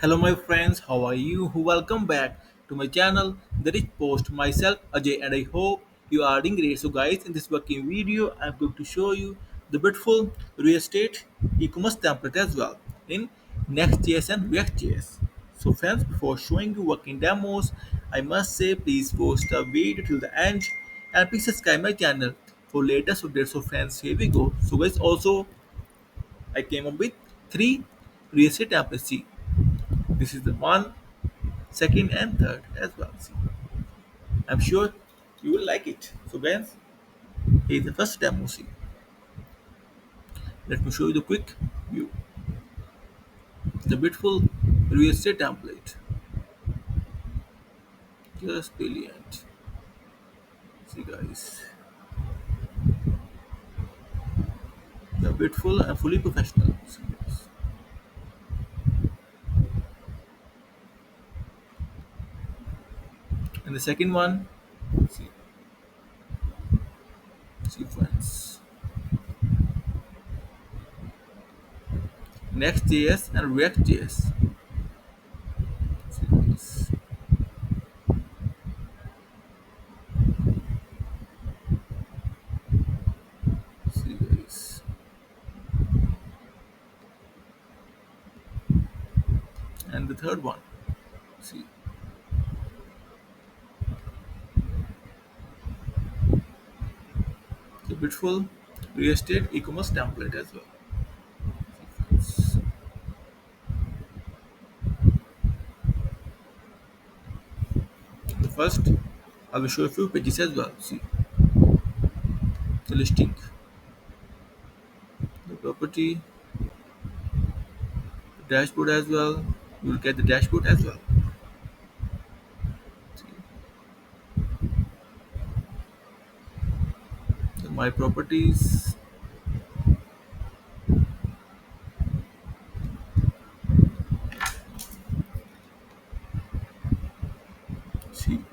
Hello my friends, how are you? Welcome back to my channel, Therichpost. Myself Ajay and I hope you are doing great. So guys, in this working video, I'm going to show you the beautiful real estate e-commerce template as well in Next.js and React.js. So friends, before showing you working demos, I must say please watch the video till the end and please subscribe my channel for latest updates. So friends, here we go. So guys, also I came up with three real estate templates. See, this is the one, second, and third as well. See, I'm sure you will like it. So, guys, here's the first demo. See, let me show you the quick view. The beautiful real estate template. Just brilliant. See, guys, the beautiful and fully professional. See, guys. And the second one, see, see, friends, Next.js and React.js. See, guys. See, guys. And the third one, see, the beautiful real estate e-commerce template as well. The first, I will show a few pages as well. See, the listing, the property, the dashboard as well. You will get the dashboard as well. See, the my properties. See,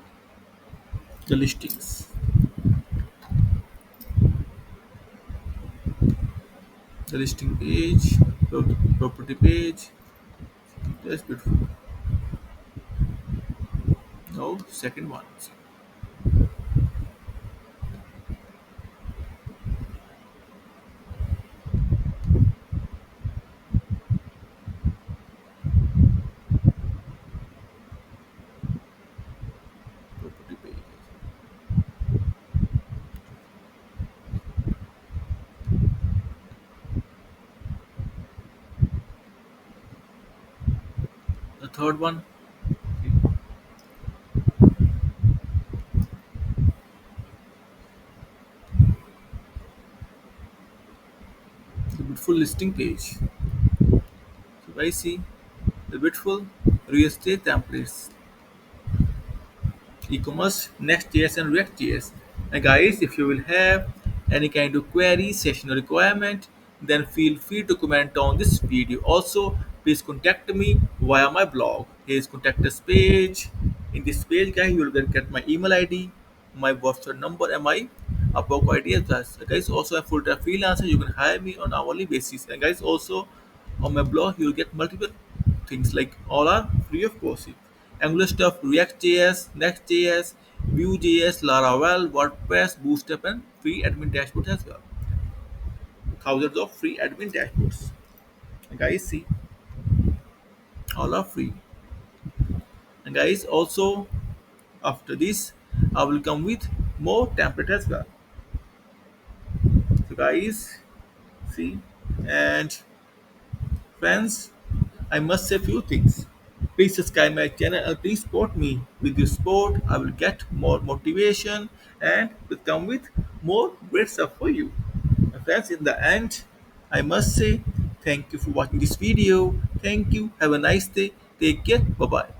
the listings, the listing page, property page. That's beautiful. Now, second one. See, property page. The third one. See, the beautiful listing page. So, guys, see the beautiful real estate templates e-commerce, Next.js and React.js. And guys, if you will have any kind of query, session or requirement, then feel free to comment on this video. Also, please contact me via my blog. Here is contact us page. In this page, guys, you will get my email ID, my WhatsApp number, and my Upwork ID as well. So guys, also a full-time freelancer. You can hire me on hourly basis. And guys, also on my blog, you will get multiple things like all are free of course. Angular stuff, React.js, Next.js, Vue.js, Laravel, WordPress, Bootstrap, and free admin dashboards as well. Thousands of free admin dashboards. And guys, see, all are free. And guys, also after this, I will come with more template as well. So guys, see, and friends, I must say few things. Please subscribe my channel and please support me. With your support, I will get more motivation and will come with more great stuff for you. And friends, in the end, I must say thank you for watching this video. Thank you. Have a nice day. Take care. Bye bye.